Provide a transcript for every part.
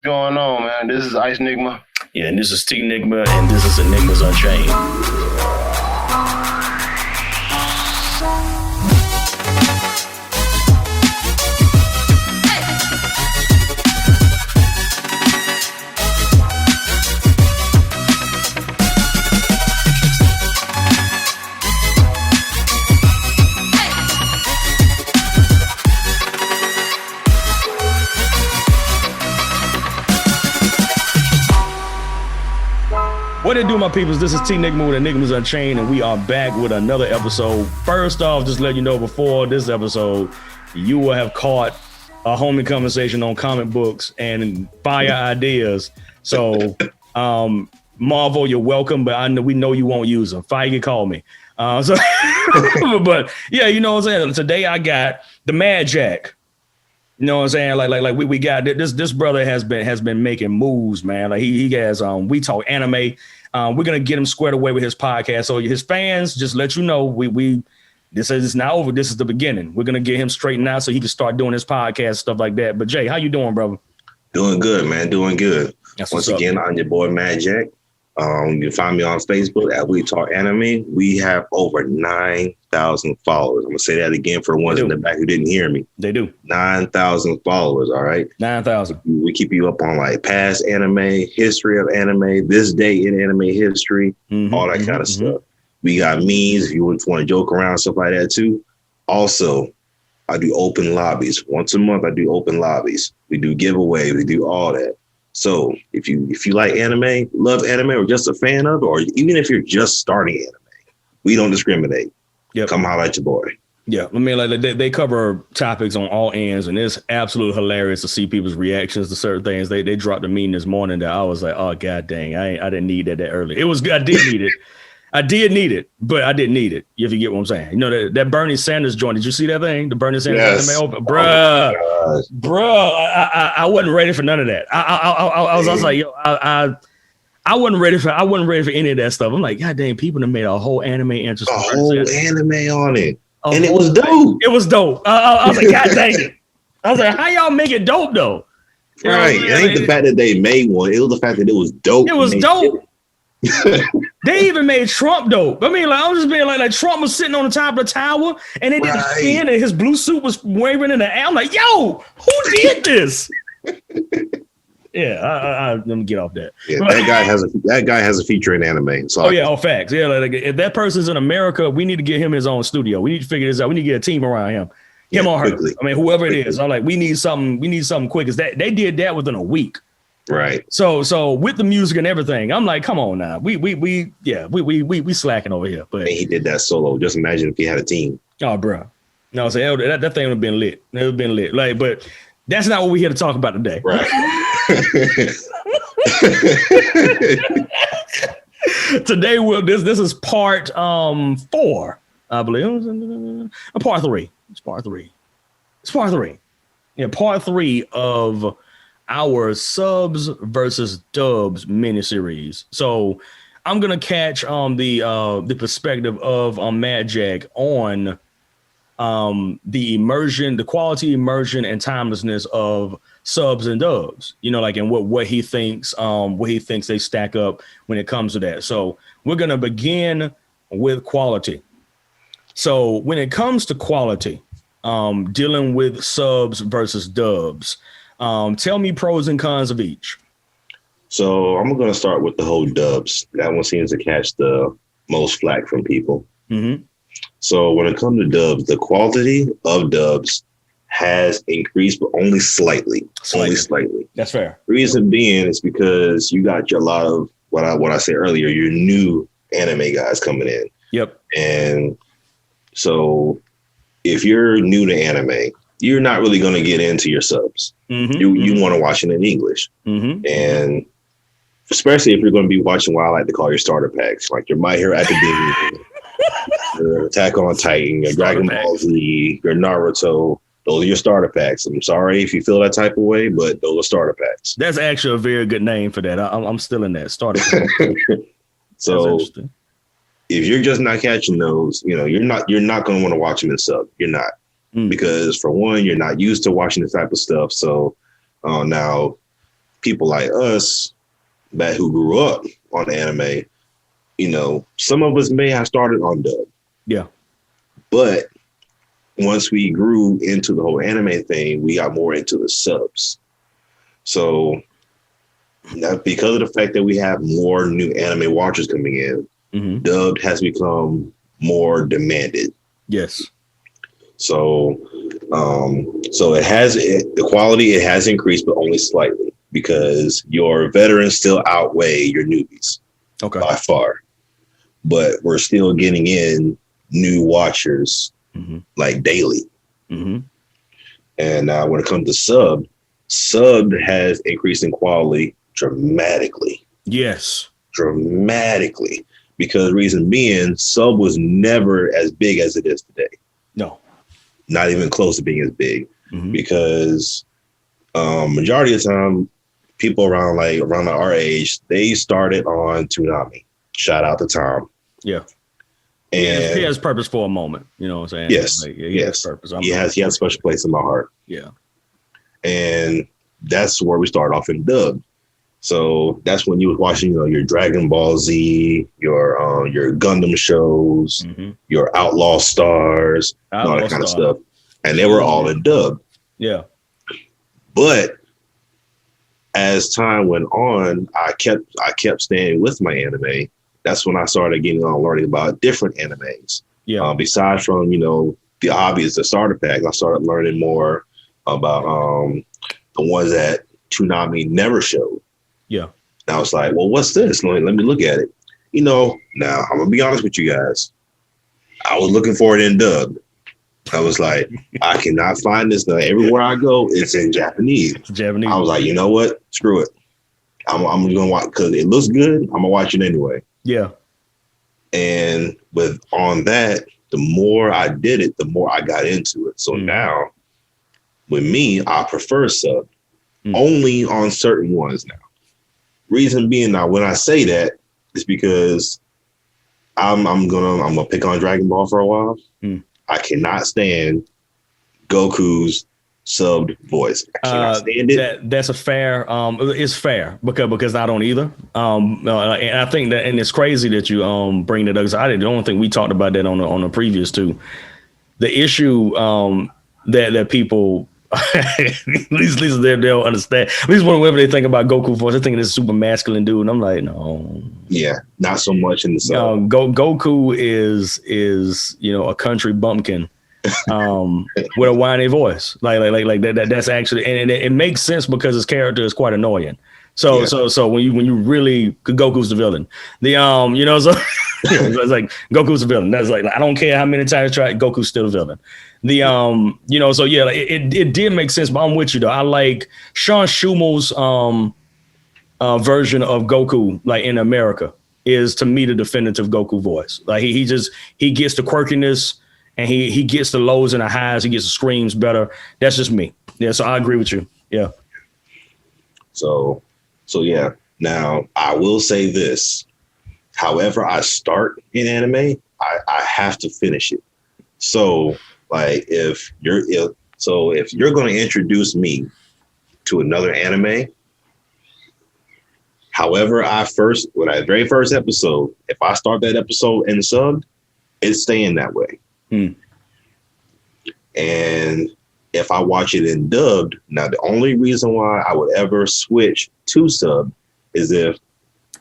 Going on, man? This is Ice Enigma. Yeah, and this is T Enigma, and this is Enigmas Unchained. What it do, my peoples? This is T Enigma with Enigmas Unchained, and we are back with another episode. First off, just let you know, before this episode, you will have caught a homie conversation on comic books and fire ideas. So, Marvel, you're welcome, but we know you won't use them. Fire, you call me. But yeah, you know what I'm saying? Today I got the MADJACK. You know what I'm saying? Like we got this brother has been making moves, man. Like he has we talk anime. We're gonna get him squared away with his podcast. So his fans, just let you know, this is not over. This is the beginning. We're gonna get him straightened out so he can start doing his podcast, stuff like that. But Jay, how you doing, brother? Doing good, man. Doing good. Once again, I'm your boy MADJACK. You can find me on Facebook at We Talk Anime. We have over 9,000 followers. I'm gonna say that again for the ones in the back who didn't hear me. They do. 9,000 followers. All right. 9,000. We keep you up on like past anime, history of anime, this day in anime history, all that kind of stuff. We got memes if you want to joke around, stuff like that too. Also, I do open lobbies once a month. I do open lobbies. We do giveaways. We do all that. So if you like anime, love anime, or just a fan of it, or even if you're just starting anime, we don't discriminate. Yep. Come holler at your boy. Yeah, I mean, like they cover topics on all ends, and it's absolutely hilarious to see people's reactions to certain things. They dropped a meme this morning that I was like, oh god dang, I didn't need that early. It was good. I did need it. I did need it, but I didn't need it. If you get what I'm saying, you know that Bernie Sanders joint. Did you see that thing? The Bernie Sanders anime open, bruh. I wasn't ready for none of that. I was like, yo, I wasn't ready for any of that stuff. I'm like, god dang, people have made a whole anime interest. A whole anime on it, and it was dope. dope. It was dope. I was like, god dang it. I was like, how y'all make it dope though? You right. It ain't the fact that they made one. It was the fact that it was dope. It was dope. They even made Trump dope. I mean, like, I'm just being like Trump was sitting on the top of the tower, and they did the spin, and his blue suit was waving in the air. I'm like, yo, who did this? Yeah, let me get off that. Yeah, that guy has a feature in anime. So facts. Yeah, like if that person's in America, we need to get him his own studio. We need to figure this out. We need to get a team around him. Him or her. Quickly. I mean, whoever it is. I'm like, we need something quick. Cause they did that within a week. Right. So with the music and everything, I'm like, come on now. We slacking over here. But he did that solo. Just imagine if he had a team. Oh, bro. No, so that thing would have been lit. It would have been lit. Like, but that's not what we're here to talk about today. Right. Today, this is part 4, I believe. Part 3. It's part 3. Yeah, part 3 of our subs versus dubs miniseries. So I'm gonna catch the perspective of MADJACK on the immersion, the quality, immersion, and timelessness of subs and dubs. You know, like, and what he thinks they stack up when it comes to that. So we're gonna begin with quality. So when it comes to quality, dealing with subs versus dubs. Tell me pros and cons of each. So I'm going to start with the whole dubs. That one seems to catch the most flack from people. Mm-hmm. So when it comes to dubs, the quality of dubs has increased, but only slightly. Only slightly. That's fair. Reason being is because you got a lot of what I said earlier, your new anime guys coming in. Yep. And so if you're new to anime, you're not really going to get into your subs. Mm-hmm. You want to watch it in English. Mm-hmm. And especially if you're going to be watching what I like to call your starter packs, like your My Hero Academia, your Attack on Titan, your Dragon Ball Z, your Naruto. Those are your starter packs. I'm sorry if you feel that type of way, but those are starter packs. That's actually a very good name for that. I'm still in that starter pack. So if you're just not catching those, you're not going to want to watch them in sub. You're not. Because for one, you're not used to watching this type of stuff. So now people like us that who grew up on anime, some of us may have started on dub. Yeah. But once we grew into the whole anime thing, we got more into the subs. So because of the fact that we have more new anime watchers coming in, dubbed has become more demanded. Yes. So the quality has increased, but only slightly because your veterans still outweigh your newbies by far. But we're still getting in new watchers like daily. And when it comes to sub has increased in quality dramatically. Yes. Dramatically. Because reason being, sub was never as big as it is today. No. Not even close to being as big. Because majority of the time, people around our age, they started on Toonami. Shout out to Tom. Yeah. And he has purpose for a moment. You know what I'm saying? Yes. He has purpose. He has a special place in my heart. Yeah. And that's where we start off in dub. So that's when you was watching, your Dragon Ball Z, your Gundam shows, your Outlaw Stars, all that kind of stuff. And they were all in dub. Yeah. But as time went on, I kept staying with my anime. That's when I started getting on learning about different animes. Yeah. Besides from, the obvious, the starter pack, I started learning more about the ones that Toonami never showed. Yeah. And I was like, well, what's this? Let me look at it. Now I'm gonna be honest with you guys. I was looking for it in dub. I was like, I cannot find this. Now everywhere I go, it's in Japanese. Japanese. I was like, you know what? Screw it. I'm gonna watch because it looks good. I'm gonna watch it anyway. Yeah. And on that, the more I did it, the more I got into it. So now, with me, I prefer sub only on certain ones now. Reason being, now when I say that, is because I'm gonna pick on Dragon Ball for a while. I cannot stand Goku's subbed voice. I cannot stand it. That's a fair. It's fair because I don't either. And I think that, and it's crazy that you bring that up. Because I don't think we talked about that on the previous two. The issue that people. at least they'll understand. At least whenever they think about Goku voice, they think it's a super masculine dude, and I'm like, no. Yeah, not so much in the sub. Goku is a country bumpkin with a whiny voice, like that. That's actually, and it makes sense because his character is quite annoying. So when you really, Goku's the villain. So it's like Goku's the villain. That's like I don't care how many times you try, Goku's still the villain. So yeah, it did make sense. But I'm with you though. I like Sean Schumel's version of Goku, like in America, is to me the definitive Goku voice. Like he gets the quirkiness and he gets the lows and the highs. He gets the screams better. That's just me. Yeah. So I agree with you. Yeah. So yeah. Now I will say this. However I start in anime, I have to finish it. So like if you're going to introduce me to another anime, however when that very first episode, if I start that episode in sub, it's staying that way. And if I watch it in dubbed, now the only reason why I would ever switch to sub is if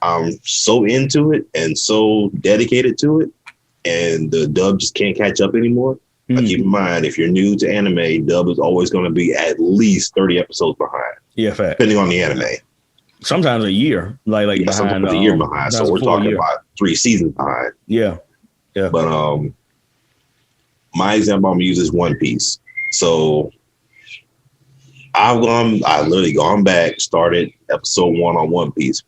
I'm so into it and so dedicated to it and the dub just can't catch up anymore. Now, keep in mind, if you're new to anime, dub is always going to be at least 30 episodes behind. Yeah, fact. Depending on the anime. Sometimes a year, like behind, sometimes a year behind. So we're talking about 3 seasons behind. Yeah. But my example I'm gonna use is One Piece. So I've literally gone back, started episode 1 on One Piece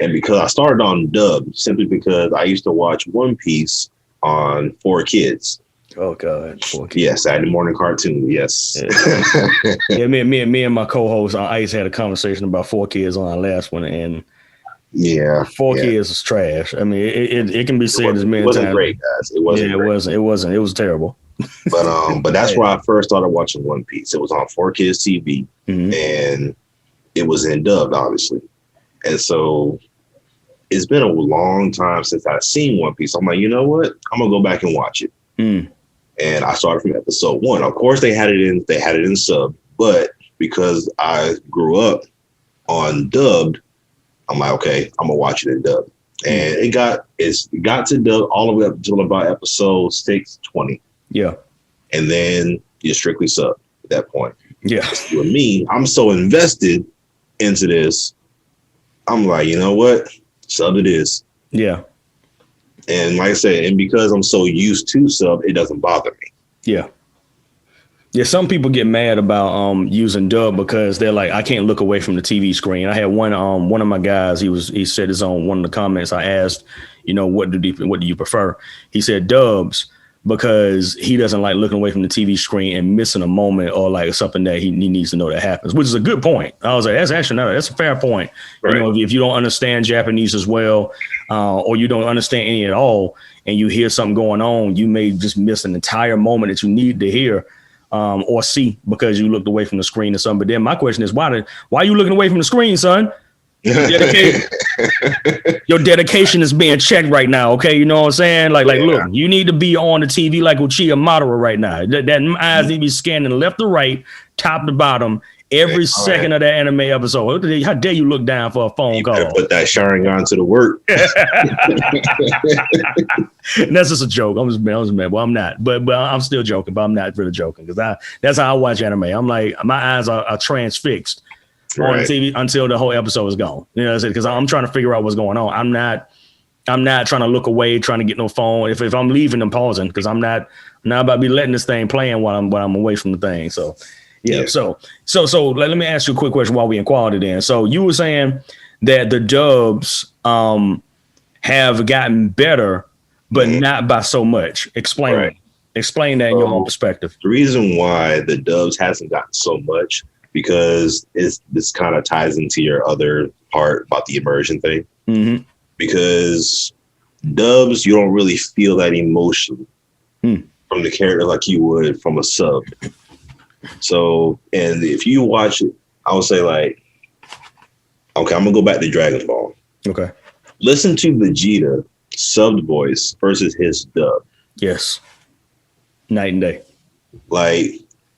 and because I started on dub simply because I used to watch One Piece on 4Kids. Oh God! 4Kids. Yes, Saturday morning cartoon. Yes. Yeah, me and my co-host Ice had a conversation about 4Kids on our last one, and yeah, 4Kids is trash. I mean, it can be said as many times. It wasn't great, guys. It wasn't. Yeah, it wasn't. It was terrible. But that's where I first started watching One Piece. It was on 4Kids TV, and it was in dubbed, obviously. And so it's been a long time since I've seen One Piece. I'm like, you know what? I'm gonna go back and watch it. And I started from episode 1. Of course, they had it in sub, but because I grew up on dubbed, I'm like, okay, I'm gonna watch it in dub. And it got to dub all the way up until about episode 620. Yeah. And then you're strictly sub at that point. Yeah. With me, I'm so invested into this. I'm like, you know what? Sub it is. Yeah. And like I said, and because I'm so used to sub, it doesn't bother me. Yeah. Yeah, some people get mad about using dub because they're like, I can't look away from the TV screen. I had one of my guys, he said this on one of the comments. I asked, what do you prefer? He said dubs because he doesn't like looking away from the TV screen and missing a moment or like something that he needs to know that happens, which is a good point. I was like, that's a fair point. Right. If you don't understand Japanese as well, or you don't understand any at all, and you hear something going on, you may just miss an entire moment that you need to hear. Or see because you looked away from the screen or something. But then my question is, why are you looking away from the screen, son? Your dedication is being checked right now. Okay, you know what I'm saying? Like, look, you need to be on the TV like Uchiha Madara right now. That eyes need to be scanning left to right, top to bottom, every second of that anime episode. How dare you look down for a phone call? Put that Sharingan to the work. That's just a joke. I'm just mad. Well, I'm not, but I'm still joking. But I'm not really joking because that's how I watch anime. I'm like, my eyes are transfixed on the TV until the whole episode is gone. You know, because I'm trying to figure out what's going on. I'm not trying to look away, trying to get no phone. If I'm leaving, I'm pausing because I'm not about to be letting this thing playing while I'm away from the thing. So. Yeah. So let me ask you a quick question while we in quality then. So you were saying that the dubs have gotten better, but not by so much. Explain that in your own perspective. The reason why the dubs hasn't gotten so much because this kind of ties into your other part about the immersion thing. Mm-hmm. Because dubs, you don't really feel that emotion from the character like you would from a sub. So, and if you watch it, I would say like, okay, I'm gonna go back to Dragon Ball. Okay. Listen to Vegeta subbed voice versus his dub. Yes. Night and day. Like,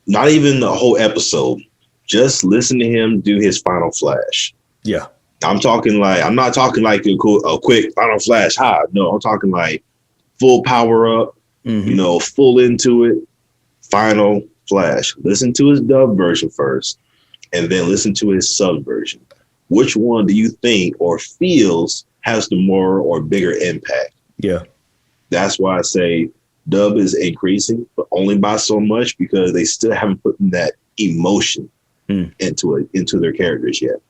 not even the whole episode. Just listen to him do his final flash. Yeah. I'm not talking like a quick final flash. No, I'm talking like full power up, full into it, final flash. Listen to his dub version first, and then listen to his sub version. Which one do you think or feels has the more or bigger impact? Yeah. That's why I say dub is increasing, but only by so much because they still haven't put that emotion into their characters yet.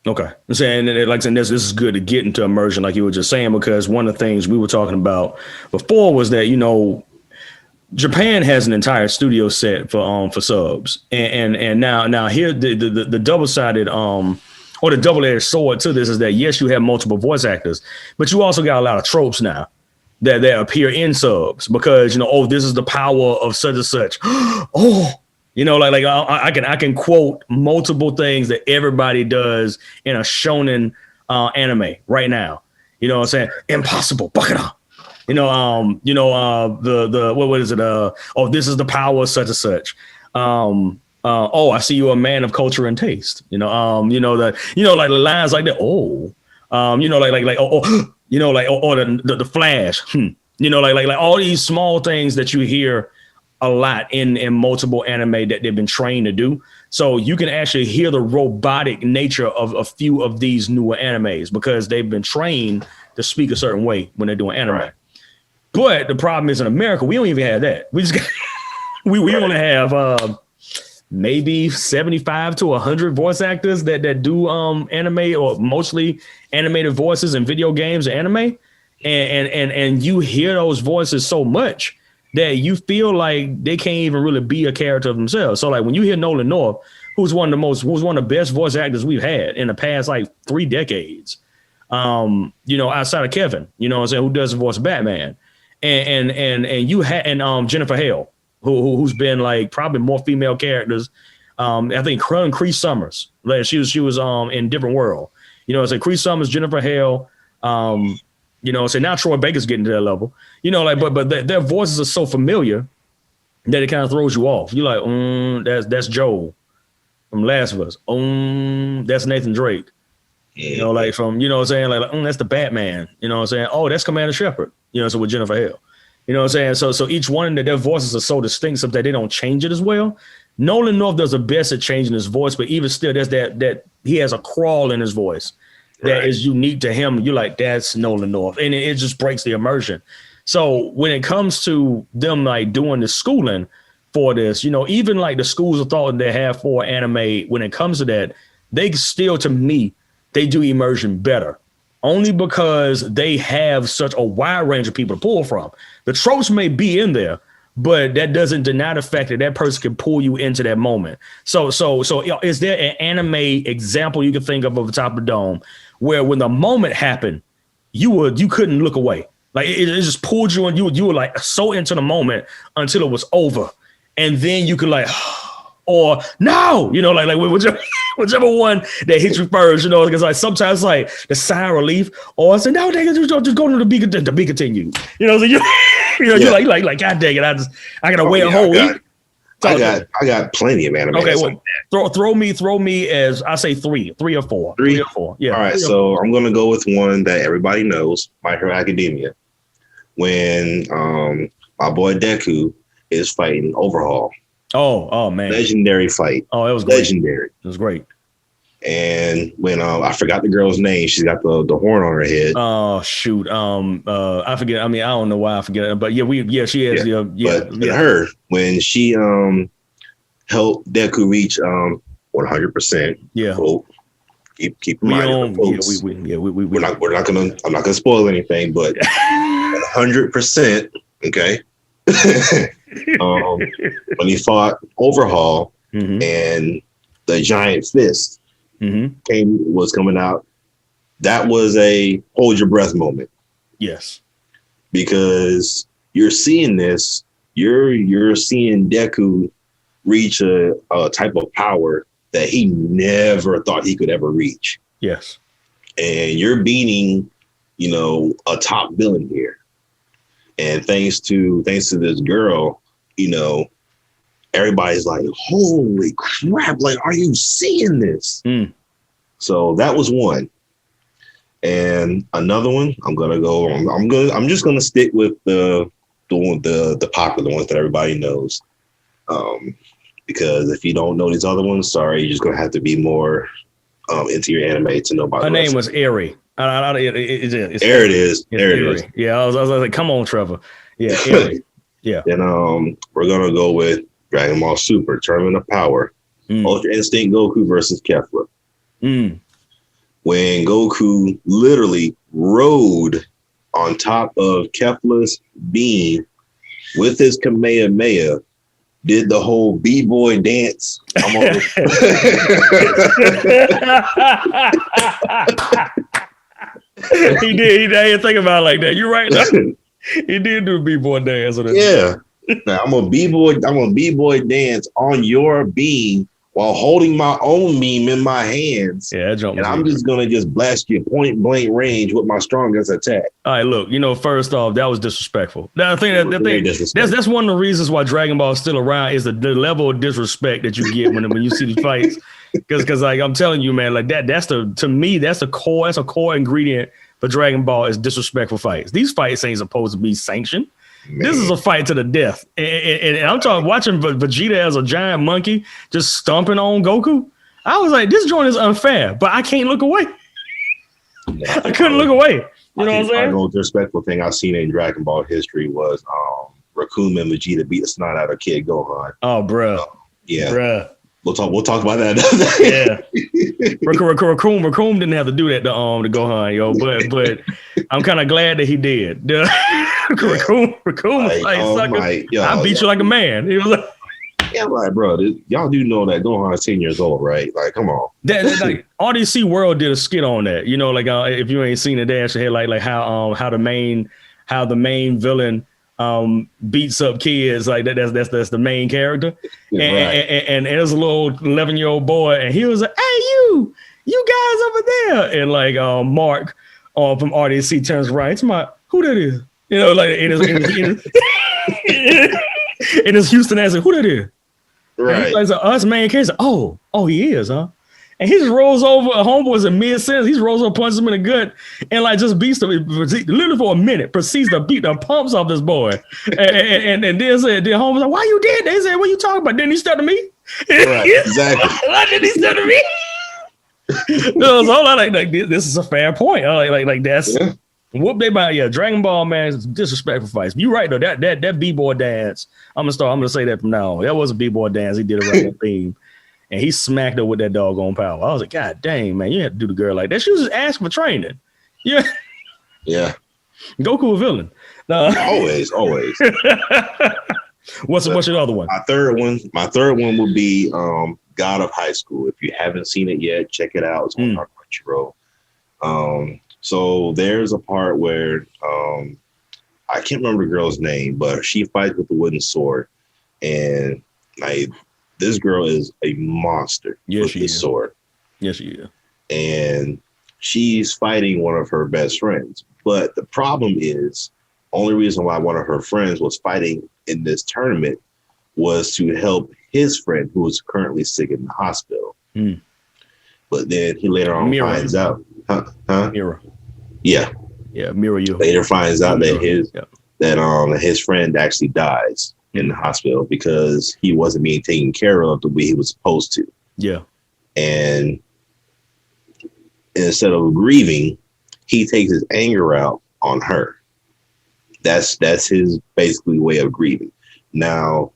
Okay. And like I said, this is good to get into immersion, like you were just saying, because one of the things we were talking about before was that, Japan has an entire studio set for subs, and now here the double-sided or the double-edged sword to this is that yes, you have multiple voice actors, but you also got a lot of tropes now that appear in subs because this is the power of such and such. I can quote multiple things that everybody does in a shonen anime right now. You know what I'm saying? Impossible, Bakara. What is it? This is the power of such and such. I see you're a man of culture and taste. Like the lines like that. The Flash. Like all these small things that you hear a lot in multiple anime that they've been trained to do. So you can actually hear the robotic nature of a few of these newer animes because they've been trained to speak a certain way when they're doing anime. Right. But the problem is in America, we don't even have that. We just got, we only have maybe 75 to 100 voice actors that do anime or mostly animated voices in video games and anime. And you hear those voices so much that you feel like they can't even really be a character of themselves. So like when you hear Nolan North, who's one of the best voice actors we've had in the past like 3 decades, outside of Kevin, who does the voice of Batman. And you had Jennifer Hale, who's been like probably more female characters I think Cree Summers. Like she was in Different World. You know, it's like Cree Summers, Jennifer Hale. You know, so now Troy Baker's getting to that level. You know, like but their voices are so familiar that it kind of throws you off. You're like, that's Joel from Last of Us. That's Nathan Drake. You know, like from, you know what I'm saying? Like that's the Batman. You know what I'm saying? Oh, that's Commander Shepard. You know, so with Jennifer Hale. You know what I'm saying? So each one, their voices are so distinct so that they don't change it as well. Nolan North does the best at changing his voice, but even still, there's that he has a crawl in his voice that is unique to him. You're like, that's Nolan North. And it just breaks the immersion. So when it comes to them like doing the schooling for this, you know, even like the schools of thought they have for anime, when it comes to that, they still, to me, they do immersion better. Only because they have such a wide range of people to pull from. The tropes may be in there, but that doesn't deny the fact that person can pull you into that moment. So is there an anime example you can think of the top of the dome where when the moment happened, you couldn't look away? Like it just pulled you and you were like so into the moment until it was over. And then you could like, or no, you know, like whichever one that hits you first, you know, because like sometimes like the sigh of relief, or I said, no, just go to the be continued. You know, so you're like, God dang it, I gotta wait a whole week. I got plenty of anime. Okay, well, throw me as I say three or four. Three or four. Yeah. All right, so I'm gonna go with one that everybody knows, My Hero Academia. When my boy Deku is fighting Overhaul. Oh man. Legendary fight. Oh, it was great. Legendary. It was great. And when I forgot the girl's name, she's got the horn on her head. Oh shoot. I forget. I mean, I don't know why I forget it, but she is. But her, when she helped Deku reach 100%. Yeah. Quote, keep in mind. We're not gonna spoil anything, but 100%. Okay. When he fought Overhaul and the giant fist was coming out, that was a hold your breath moment. Yes, because you're seeing this, you're seeing Deku reach a type of power that he never thought he could ever reach. Yes, and you're beating, you know, a top villain here. And thanks to this girl, you know, everybody's like, holy crap, like, are you seeing this? So that was one. And another one, I'm just gonna stick with the popular ones that everybody knows. Because if you don't know these other ones, sorry, you're just gonna have to be more into your anime to know about her name was Eri. There it is. Yeah, I was like, come on, Trevor. Yeah, Eri. Yeah. Then we're gonna go with Dragon Ball Super, Tournament of Power, Ultra Instinct Goku versus Kefla. When Goku literally rode on top of Kefla's beam with his Kamehameha, did the whole B-boy dance. He did. I didn't think about it like that. You're right. He did do a B-boy dance. Yeah. Now I'm a B-boy dance on your beam while holding my own beam in my hands. Yeah, and I'm just gonna blast you point blank range with my strongest attack. All right, look, you know, first off, that was disrespectful. That's one of the reasons why Dragon Ball is still around is the level of disrespect that you get when you see these fights. Because like I'm telling you, man, like that's a core ingredient for Dragon Ball is disrespectful fights. These fights ain't supposed to be sanctioned. Man. This is a fight to the death. And I'm talking watching Vegeta as a giant monkey just stomping on Goku. I was like, this joint is unfair, but I can't look away. I couldn't look away. You know what I'm saying? The most disrespectful thing I've seen in Dragon Ball history was Raccoon and Vegeta beat the snot out of Kid Gohan. Oh, bro. Yeah. Bruh. We'll talk about that. Yeah. Raccoon didn't have to do that to Gohan, yo. But I'm kind of glad that he did. Raccoon was like, sucker. I beat you like a man. He was like, yeah, like, bro, y'all do know that Gohan's 10 years old, right? Like, come on. Like, RDC World did a skit on that. You know, like if you ain't seen it, they actually had like how the main villain beats up kids like that. That's the main character. And there's a little 11-year-old boy, and he was like, "Hey, you guys over there," and like Mark from RDC turns right. It's my who that is, you know, like it is Houston answer, who that is, right? Like us main character. Oh, he is, huh? And he just rolls over. A homeboy's in mid-sentence. He just rolls over, punches him in the gut, and like just beats him literally for a minute. Proceeds to beat the pumps off this boy. and then homeboy's like, "Why you did?" They said, "What you talking about?" Didn't he step to me? Right, exactly. Why didn't he step to me? No, so like this is a fair point. Like that's whoop they by Dragon Ball, man, is disrespectful fights. You right though. That B-boy dance. I'm gonna say that from now on. That was a B-boy dance. He did it right on theme. And he smacked her with that doggone power. I was like, God dang, man, you had to do the girl like that. She was just asking for training. Yeah. Yeah. Goku a villain. Always. What's your other one? My third one would be God of High School. If you haven't seen it yet, check it out. It's on our Crunchyroll. So there's a part where I can't remember the girl's name, but she fights with a wooden sword. And this girl is a monster with this sword. Yes, she is. And she's fighting one of her best friends. But the problem is, only reason why one of her friends was fighting in this tournament was to help his friend who is currently sick in the hospital. But then he later on finds out. Mira. Yeah. Yeah, Mira you. Later finds out that his friend actually dies in the hospital because he wasn't being taken care of the way he was supposed to. Yeah. And instead of grieving, he takes his anger out on her. That's his basically way of grieving. Now,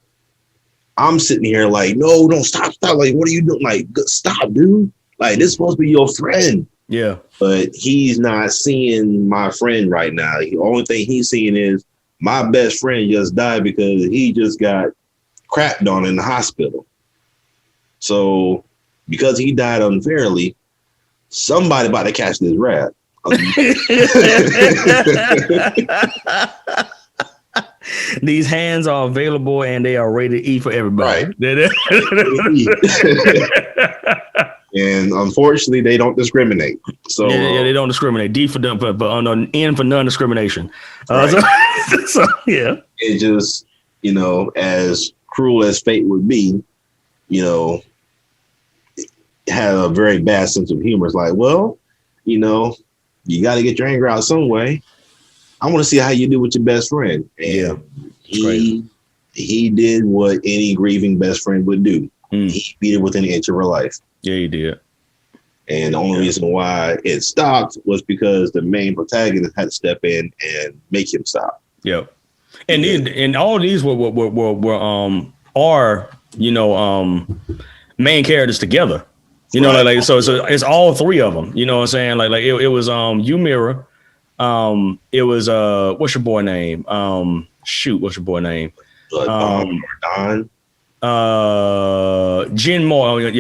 I'm sitting here like, no, stop. Like, what are you doing? Like, stop, dude. Like, this is supposed to be your friend. Yeah. But he's not seeing my friend right now. The only thing he's seeing is my best friend just died because he just got crapped on in the hospital. So because he died unfairly, somebody about to catch this rat. These hands are available and they are rated E for everybody. Right. And unfortunately, they don't discriminate. So they don't discriminate. D for them, but on an N for non-discrimination. Right. So it just, as cruel as fate would be, it had a very bad sense of humor. It's like, well, you got to get your anger out some way. I want to see how you do with your best friend. And he did what any grieving best friend would do. He beat it within an inch of her life. Yeah, he did. And the only reason why it stopped was because the main protagonist had to step in and make him stop. Yep. And all these were main characters together. So it's all three of them. You know what I'm saying? Like it was Ymira. It was what's your boy name? What's your boy name? Don. Jin Moria.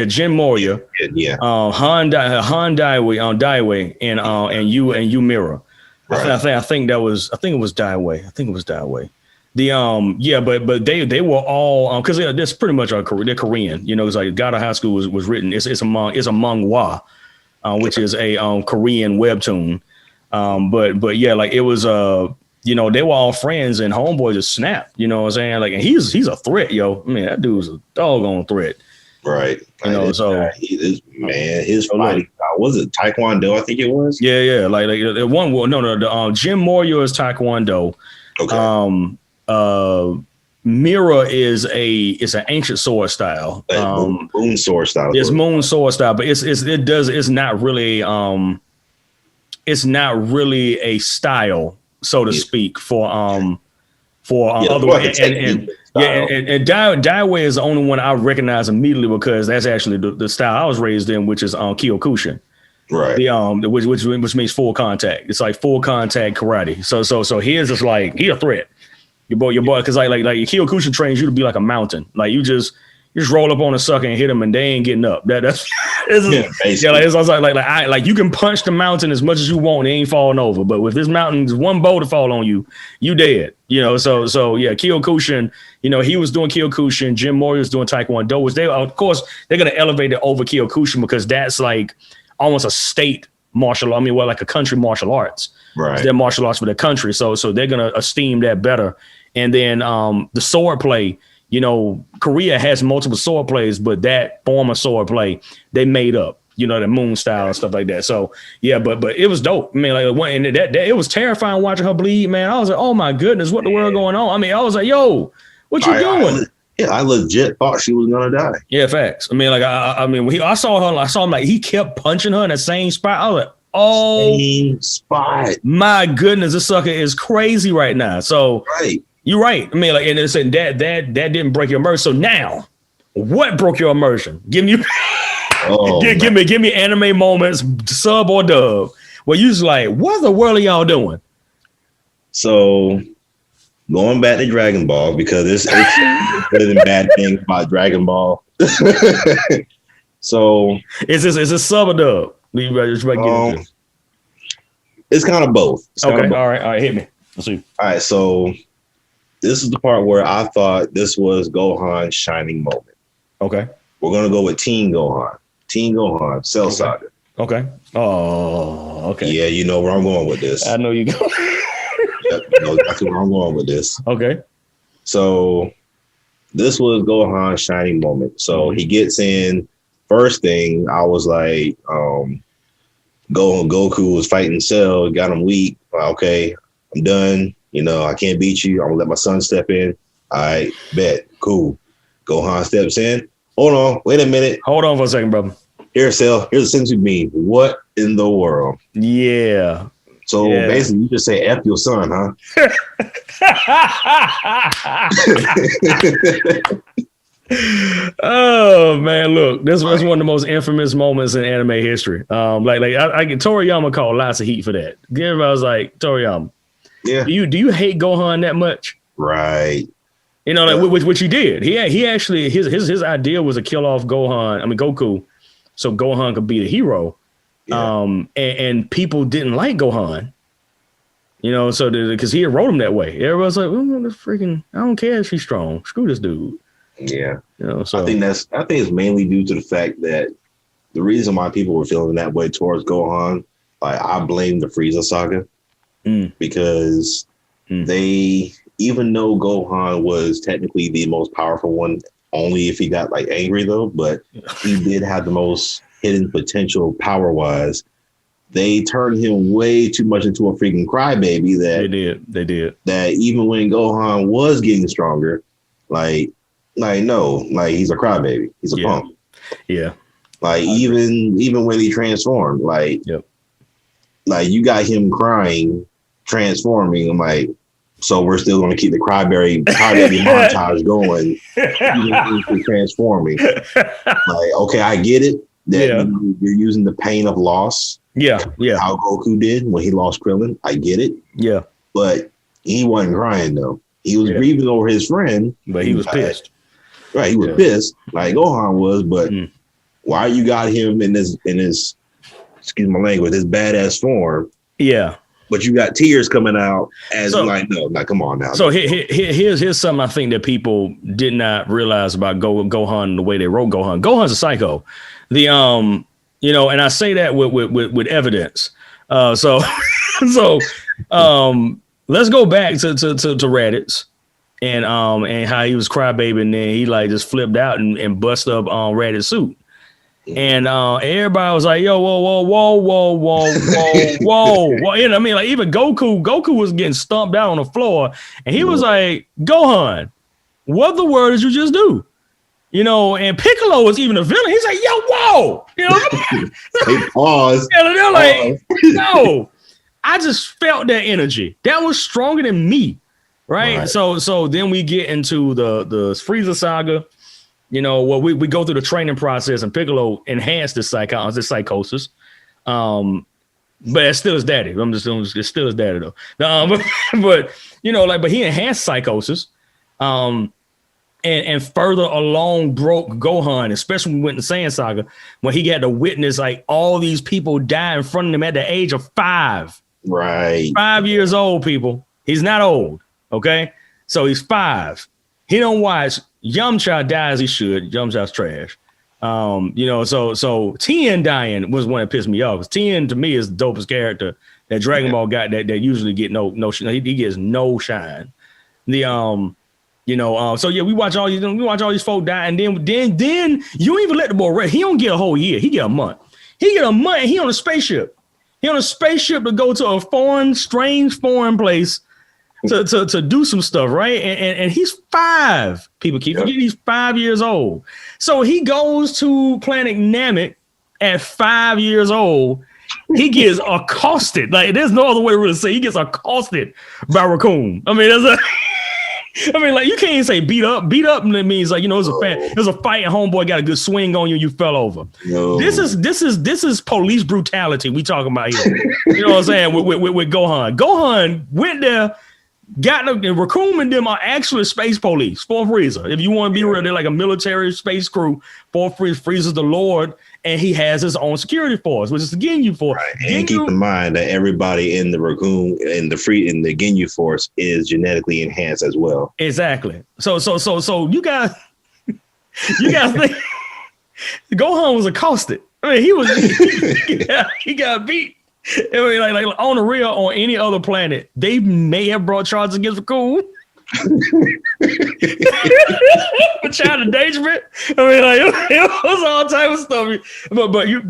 Yeah. Han Daiwei and Ymira. Right. I think it was Daiwei. But they were all because that's pretty much they're Korean. It's like God of High School was written. It's a manhwa, which is a Korean webtoon. But like it was they were all friends and homeboy just snapped. You know what I'm saying? Like, and he's a threat, yo. I mean, that dude's a doggone threat. Right. His fighting was it Taekwondo? I think it was. Yeah. Like the one. Well, no. Jim Moria is Taekwondo. Okay. Mira is an ancient sword style. Moon sword style. It's moon sword style, but it's not really a style, so to speak, for other and Daiwei is the only one I recognize immediately because that's actually the style I was raised in, which is Kyokushin. Right. Which means full contact. It's like full contact karate. So his is like he a threat. Your boy, because like Kyokushin trains you to be like a mountain. Like you You just roll up on a sucker and hit them, and they ain't getting up. That's basically. Like it's also like you can punch the mountain as much as you want, it ain't falling over. But with this mountain, there's one boulder fall on you, you dead. You know, so yeah, Kyokushin. You know, he was doing Kyokushin. Jim Mori was doing Taekwondo. Of course, they're gonna elevate it over Kyokushin because that's like almost a state martial. I mean, like a country martial arts. Right. They're martial arts for the country, so they're gonna esteem that better. And then the sword play. You know, Korea has multiple sword plays, but that form of sword play they made up. You know, the moon style and stuff like that. So yeah, but it was dope. I mean, like and that it was terrifying watching her bleed, man. I was like, oh my goodness, what the world going on? I mean, I was like, yo, what you doing? I legit thought she was gonna die. Yeah, facts. I mean, like I mean, when I saw him like he kept punching her in the same spot. I was like, oh, same spot. My goodness, this sucker is crazy right now. So right. You're right. I mean, like, and it's saying that didn't break your immersion. So now, what broke your immersion? Give me anime moments, sub or dub. Where you just like, what the world are y'all doing? So going back to Dragon Ball because it's better than bad things about Dragon Ball. So is this sub or dub? It's kind of both. All right, hit me. Let's see. All right, so. This is the part where I thought this was Gohan's shining moment. Okay. We're going to go with Teen Gohan. Teen Gohan, Cell Saga. Okay. Oh, okay. Yeah, you know where I'm going with this. I know you go. Yep, you know exactly where I'm going with this. Okay. So this was Gohan's shining moment. So he gets in. First thing, I was like, Goku was fighting Cell, got him weak. Okay, I'm done. You know, I can't beat you. I'm gonna let my son step in. All right, bet. Cool. Gohan steps in. Hold on. Wait a minute. Hold on for a second, brother. Here, Cell. Here's a sense of me. What in the world? Yeah. So basically, you just say F your son, huh? Oh man, look, this was one of the most infamous moments in anime history. I get Toriyama called lots of heat for that. Everybody was like, Toriyama. Yeah. Do you hate Gohan that much? Right. You know, like which he did. He actually his idea was to kill off Goku, so Gohan could be the hero. Yeah. And people didn't like Gohan. You know, so because he had wrote him that way. Everybody's like, I don't care if she's strong. Screw this dude. Yeah. You know, so I think it's mainly due to the fact that the reason why people were feeling that way towards Gohan, like I blame the Frieza saga. Because they, even though Gohan was technically the most powerful one, only if he got like angry though, but he did have the most hidden potential power wise. They turned him way too much into a freaking crybaby that they did that even when Gohan was getting stronger, like he's a crybaby. He's a punk. Yeah. Like even when he transformed, like you got him crying, transforming. I'm like, so we're still going to keep the crybaby montage going, even if transforming. Like, okay, I get it that you're using the pain of loss. Yeah. How Goku did when he lost Krillin. I get it. Yeah. But he wasn't crying though. He was grieving over his friend. But he was pissed. Right, he was pissed, like Gohan was. But why you got him in his excuse my language, his badass form? Yeah. But you got tears coming out as no, come on now. So here's something I think that people did not realize about Gohan, the way they wrote Gohan. Gohan's a psycho. And I say that with evidence. Let's go back to Raditz and how he was crybaby, and then he like just flipped out and bust up on Raditz's suit. And everybody was like, yo, whoa. You know what I mean? Like even Goku was getting stomped out on the floor, and he was like, Gohan, what the word did you just do? You know, and Piccolo was even a villain. He's like, yo, whoa. You know, they paused. And they're like, no, I just felt that energy. That was stronger than me. Right. So then we get into the Frieza saga. You know, we go through the training process, and Piccolo enhanced the psychosis. But it's still his daddy. It's still his daddy though. But you know, but he enhanced psychosis. and further along broke Gohan, especially when we went to Saiyan Saga, when he got to witness like all these people die in front of him at the age of 5. Right. 5 years old, people. He's not old. Okay. So he's 5. He don't watch Yamcha die as he should. Yamcha's trash. So Tien dying was one that pissed me off, because Tien to me is the dopest character that Dragon Ball got that usually get no he gets no shine. We watch all these folk die, and then you don't even let the boy rest. He don't get a whole year. He get a month. He on a spaceship. He on a spaceship to go to a strange foreign place to do some stuff, right? And he's 5. People keep forgetting he's 5 years old. So he goes to Planet Namek at 5 years old. He gets accosted. Like, there's no other way to really say. He gets accosted by Raccoon. I mean, like, you can't even say beat up. Beat up means like, there's a fight and homeboy got a good swing on you and you fell over. No. This is police brutality we talking about here. You know what I'm saying? With Gohan. Gohan went there. Raccoon and them are actually space police for Frieza. If you want to be real, they're like a military space crew for Frieza's the Lord, and he has his own security force, which is the Ginyu Force. Right. And keep in mind that everybody in the Raccoon and the Ginyu Force is genetically enhanced as well. Exactly. So you got think Gohan was accosted. I mean, he got beat. I mean, like on the real, on any other planet, they may have brought charges against Raccoon for child endangerment. I mean, like it was all type of stuff. But you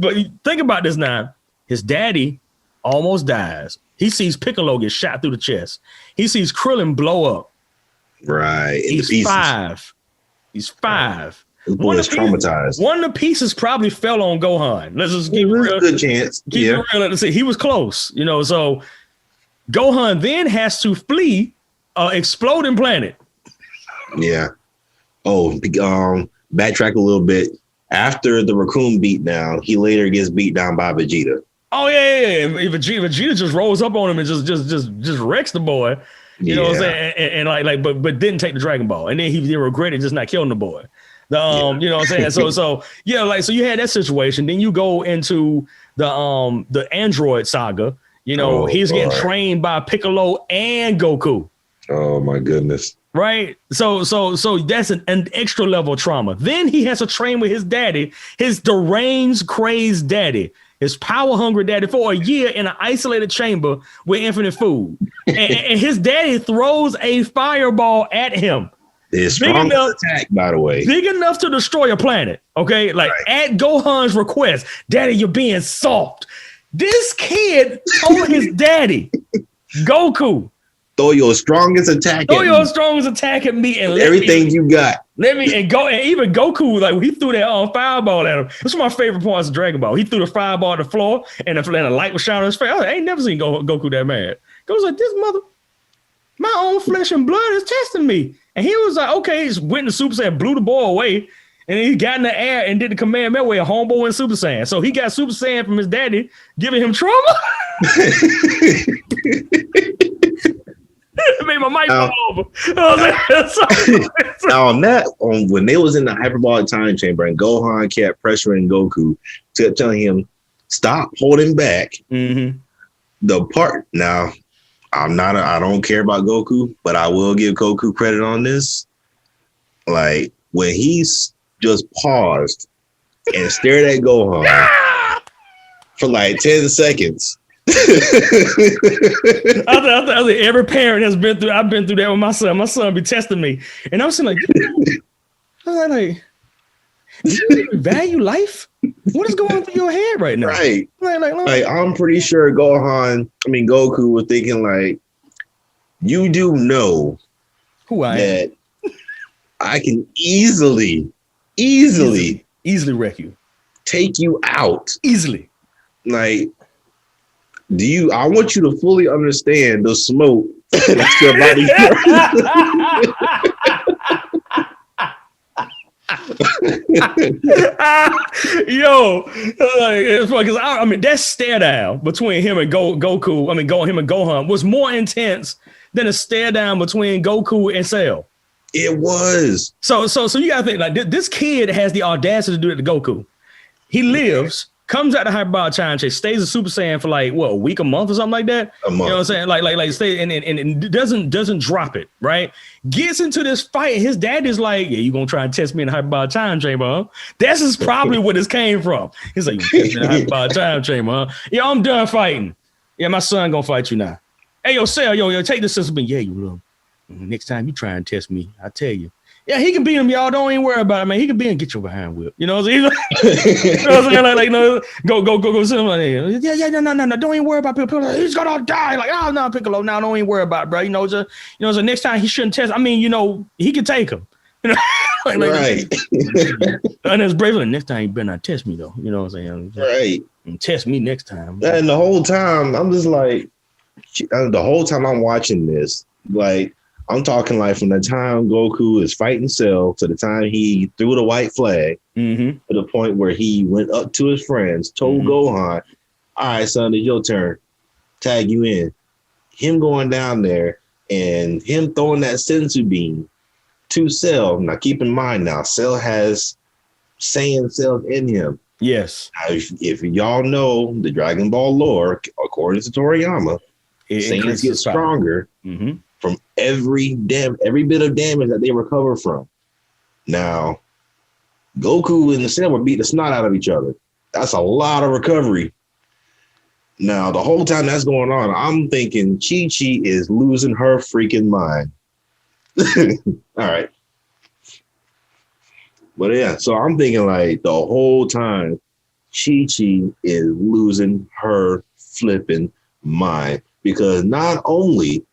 think about this now. His daddy almost dies. He sees Piccolo get shot through the chest. He sees Krillin blow up. Right. He's 5. He's 5. The boy is traumatized. One of the pieces probably fell on Gohan. Let's just give a good chance. Keep it real. Let's see. He was close, So Gohan then has to flee exploding planet. Yeah. Oh, backtrack a little bit. After the Raccoon beat down, he later gets beat down by Vegeta. Oh yeah. Vegeta just rolls up on him and just wrecks the boy. You know what I'm saying? And but didn't take the Dragon Ball, and then he regretted just not killing the boy. You know what I'm saying? So you had that situation. Then you go into the Android saga. He's getting trained by Piccolo and Goku. Oh my goodness. Right. So that's an extra level of trauma. Then he has to train with his daddy, his deranged, crazed daddy, his power hungry daddy, for a year in an isolated chamber with infinite food. and his daddy throws a fireball at him. His strongest attack, by the way. Big enough to destroy a planet, okay? Like, at Gohan's request, Daddy, you're being soft. This kid told his daddy, Goku, throw your strongest attack at me and everything you got. And even Goku, like, he threw that fireball at him. That's one of my favorite parts of Dragon Ball. He threw the fireball to the floor, and the light was shining on his face. I ain't never seen Goku that mad. Goku's like, my own flesh and blood is testing me. And he was like, okay, just went into Super Saiyan, blew the boy away, and then he got in the air and did the Kamehameha way, a homeboy in Super Saiyan. So he got Super Saiyan from his daddy, giving him trauma. It made my mic fall over. When they was in the hyperbolic time chamber and Gohan kept pressuring Goku, kept telling him, stop holding back. Mm-hmm. The part now, I don't care about Goku, but I will give Goku credit on this. Like, when he's just paused and stared at Gohan for like 10 seconds. I think every parent has been through. I've been through that with my son. My son be testing me, and I'm saying like, do you even value life? What is going through your head right now? Right. Like I'm pretty sure Goku was thinking like, you do know who I am. I can easily wreck you, take you out easily. Like, I want you to fully understand the smoke that's your body. Yo, like, it's funny because that stare down between him and Goku, him and Gohan was more intense than a stare down between Goku and Cell. It was. So you gotta think like this kid has the audacity to do it to Goku. He lives, comes out the hyperbolic time change, stays a Super Saiyan for like what, a week, a month, or something like that. A month. You know what I'm saying? Like stay and doesn't drop it, right? Gets into this fight, and his dad is like, "Yeah, you gonna try and test me in the hyperbolic time chamber, huh?" This is probably where this came from. He's like, "You test me in the hyperbolic time chamber, huh? Yeah, I'm done fighting. Yeah, my son gonna fight you now. Hey, yo, Cell, yo, take this system. Yeah, you will. Next time you try and test me, I tell you." Yeah, he can beat him, y'all. Don't even worry about it, man. He can beat him and get your behind whip. You know what I'm saying? You know what I'm saying? Like, no, go. Sit him like, yeah, no. Don't even worry about Piccolo. He's gonna die. Like, oh no, Piccolo, now don't even worry about it, bro. So next time he shouldn't test. I mean, he can take him. You know, right. And it's brave. Next time you better not test me though. You know what I'm saying? Right. And test me next time. And the whole time I'm just like, the whole time I'm watching this, like. I'm talking like from the time Goku is fighting Cell to the time he threw the white flag to the point where he went up to his friends, told Gohan, all right, son, it's your turn. Tag you in. Him going down there and him throwing that sensu beam to Cell. Now, keep in mind now, Cell has Saiyan cells in him. Yes. Now, if y'all know the Dragon Ball lore, according to Toriyama, Saiyans get stronger. From every bit of damage that they recover from. Now, Goku and the Cell were beating the snot out of each other. That's a lot of recovery. Now, the whole time that's going on, I'm thinking Chi-Chi is losing her freaking mind. All right. But yeah, so I'm thinking like the whole time, Chi-Chi is losing her flipping mind. Because not only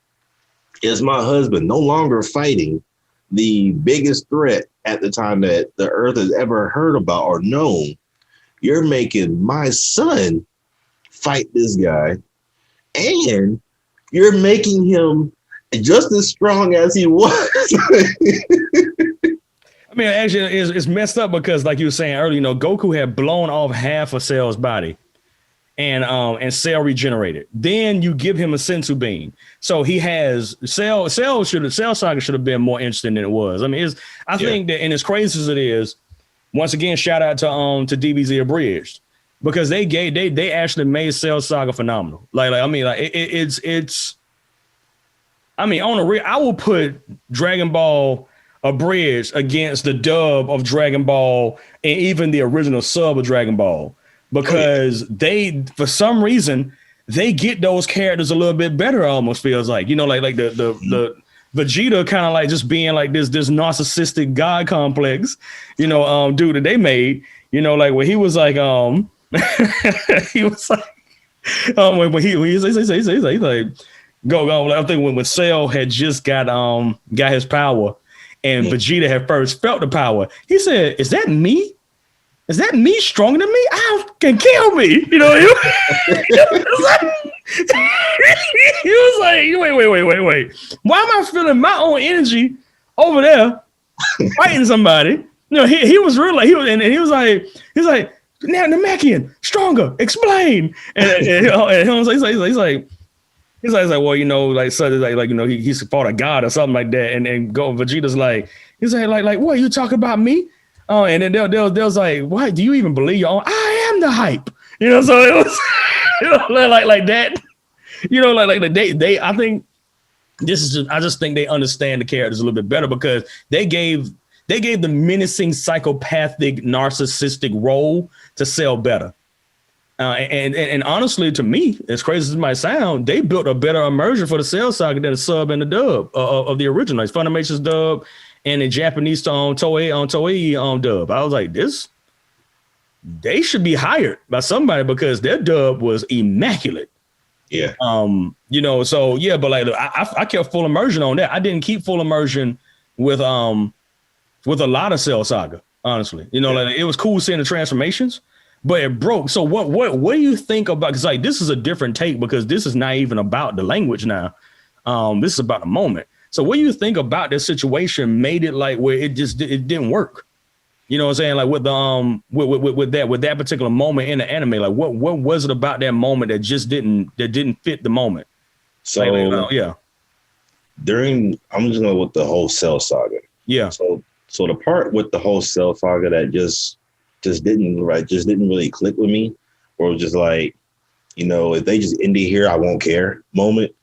is my husband no longer fighting the biggest threat at the time that the earth has ever heard about or known, you're making my son fight this guy, and you're making him just as strong as he was. I mean, actually, it's messed up because, like you were saying earlier, Goku had blown off half of Cell's body. And Cell regenerated. Then you give him a sensu beam. So he has Cell Saga should have been more interesting than it was. I mean, I think that, and as crazy as it is, once again, shout out to DBZ Abridged, because they actually made Cell Saga phenomenal. It's on a real, I will put Dragon Ball Abridged against the dub of Dragon Ball and even the original sub of Dragon Ball. Because they, for some reason, they get those characters a little bit better. Almost feels like, like the Vegeta kind of like just being like this narcissistic god complex, dude that they made, like where he was like, he was like, when he's like, go. I think when Cell had just got his power, and Vegeta had first felt the power, he said, "Is that me? Is that me stronger than me? I can kill me." He was like, wait. Why am I feeling my own energy over there fighting somebody? He was real like he was like, now Namekian, stronger, explain. And he's like, well, like so like he's fought a god or something like that. And Vegeta's like, he's like, what, you talking about me? Oh, and then they was like, "What? Do you even believe your own? I am the hype." So it was, like that. They. I think this is. I just think they understand the characters a little bit better because they gave the menacing, psychopathic, narcissistic role to Cell better. And honestly, to me, as crazy as it might sound, they built a better immersion for the Cell Saga than the sub and the dub of the original. It's Funimation's dub. And the Japanese Toei dub. I was like, they should be hired by somebody because their dub was immaculate. Yeah. So yeah, but like I kept full immersion on that. I didn't keep full immersion with a lot of Cell Saga, honestly. Like it was cool seeing the transformations, but it broke. So what do you think about, because like this is a different take because this is not even about the language now. This is about the moment. So what do you think about this situation made it like where it didn't work? You know what I'm saying? Like with the with that particular moment in the anime, like what was it about that moment that just didn't fit the moment? So yeah. I'm just going with the whole Cell Saga. Yeah. So the part with the whole Cell saga that just didn't really click with me, or was just like, if they just end it here, I won't care moment,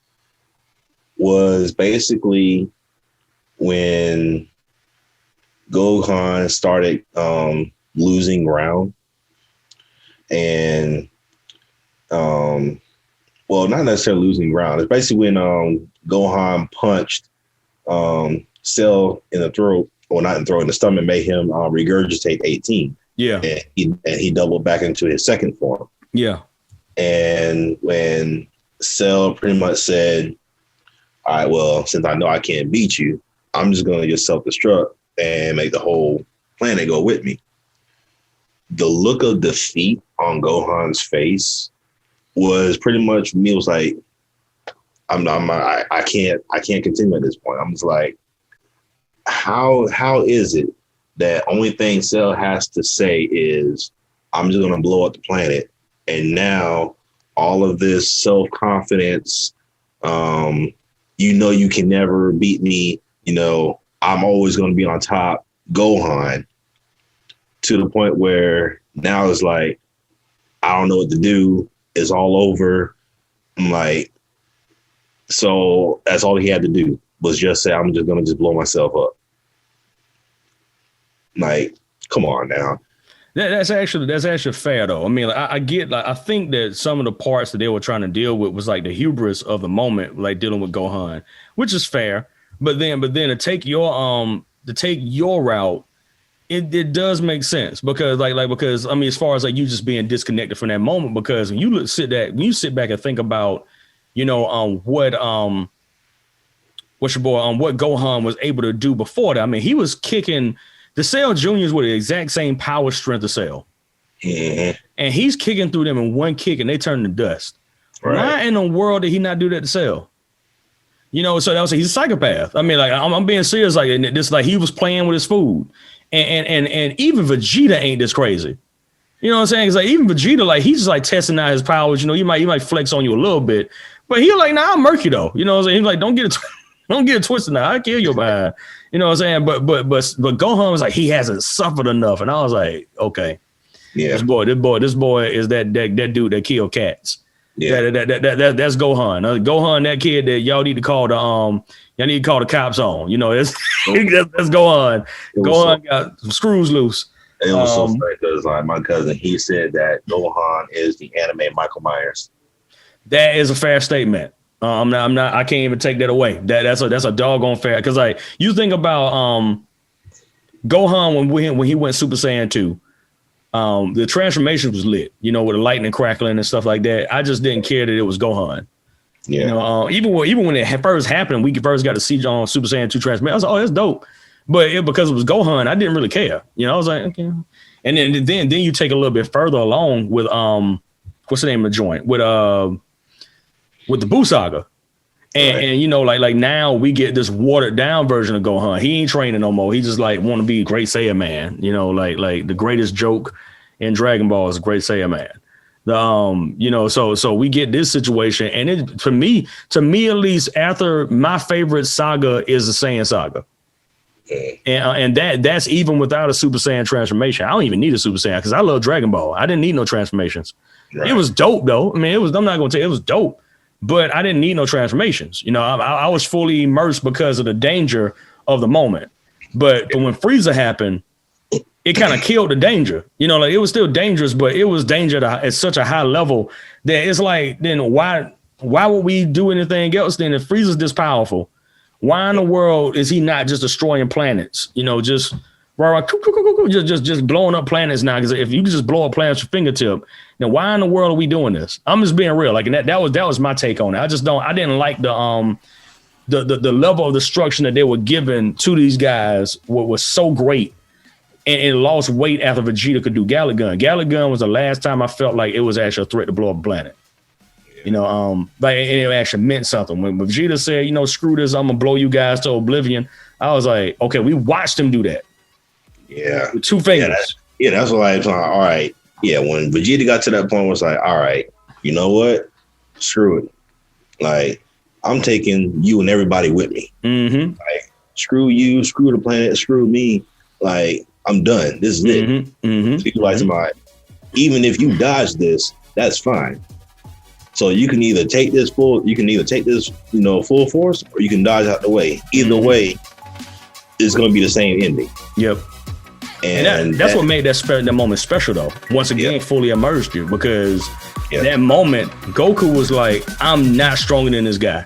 was basically when Gohan started losing ground, and well, not necessarily losing ground. It's basically when Gohan punched Cell in the throat, or not in the throat, in the stomach, made him regurgitate 18. Yeah. And he doubled back into his second form. Yeah. And when Cell pretty much said, all right, well, since I know I can't beat you, I'm just going to just self-destruct and make the whole planet go with me. The look of defeat on Gohan's face was pretty much me. Was like, I can't continue at this point. I'm just like, how is it that only thing Cell has to say is, I'm just going to blow up the planet, and now all of this self-confidence, you can never beat me, I'm always going to be on top, Gohan, to the point where now it's like, I don't know what to do. It's all over. I'm like, so that's all he had to do was just say, I'm just going to blow myself up. Like, come on now. That's actually fair though. I mean, I get, like, I think that some of the parts that they were trying to deal with was like the hubris of the moment, like dealing with Gohan, which is fair. But then to take your route, it does make sense because because I mean, as far as like you just being disconnected from that moment, because when you sit back and think about, what Gohan was able to do before that. I mean, he was kicking the Cell Juniors with the exact same power strength of Cell. Mm-hmm. And he's kicking through them in one kick and they turn to dust. Right. Why in the world did he not do that to Cell? So that was he's a psychopath. I mean, like I'm being serious, like this, like he was playing with his food. And even Vegeta ain't this crazy. You know what I'm saying? It's like even Vegeta, like he's just like testing out his powers. He might flex on you a little bit, but he like, nah, I'm murky though. You know what I'm saying? He's like, don't get it twisted now. I kill your behind. You know what I'm saying? But Gohan was like, he hasn't suffered enough, and I was like, okay, yeah, this boy is that dude that killed cats. Yeah, that's Gohan. Gohan, that kid that y'all need to call the cops on. That's Gohan. Gohan got some screws loose. It was so funny because like my cousin, he said that Gohan is the anime Michael Myers. That is a fair statement. I'm not. I can't even take that away. That's a doggone fair. Because like you think about Gohan when he went Super Saiyan 2, the transformation was lit. With the lightning crackling and stuff like that. I just didn't care that it was Gohan. Yeah. Even when it first happened, we first got to see on Super Saiyan 2 transformation. I was like, oh, that's dope. But because it was Gohan, I didn't really care. I was like, okay. And then you take a little bit further along with what's the name of the joint with the Buu Saga. And like now we get this watered down version of Gohan. He ain't training no more. He just like want to be Great Saiyan Man. Like the greatest joke in Dragon Ball is Great Saiyan Man. So we get this situation, and it to me at least, after my favorite saga is the Saiyan saga. And that's even without a Super Saiyan transformation. I don't even need a Super Saiyan because I love Dragon Ball. I didn't need no transformations. Right. It was dope though. I mean, I'm not gonna tell you, it was dope. But I didn't need no transformations. I was fully immersed because of the danger of the moment. But when Frieza happened, it kind of killed the danger. Like it was still dangerous, but it was danger at such a high level that it's like, then why would we do anything else then if Frieza's this powerful? Why in the world is he not just destroying planets? Just blowing up planets now. Because if you can just blow up planets with your fingertip, then why in the world are we doing this? I'm just being real. Like, and that was my take on it. I didn't like the level of destruction that they were giving to these guys was so great. And it lost weight after Vegeta could do Galick Gun. Galick Gun was the last time I felt like it was actually a threat to blow up a planet. Like it actually meant something. When Vegeta said, screw this, I'm gonna blow you guys to oblivion. I was like, okay, we watched him do that. Yeah. With 2 fingers. That's what I was like, all right. Yeah, when Vegeta got to that point, it was like, all right, you know what? Screw it. Like, I'm taking you and everybody with me. Mm-hmm. Like, screw you, screw the planet, screw me. Like, I'm done. This is it. Speak like somebody. Even if you dodge this, that's fine. So you can either take this full force, or you can dodge out the way. Either way, it's going to be the same ending. Yep. And that's what made that moment special, though. Once again, fully immersed you, because that moment, Goku was like, I'm not stronger than this guy.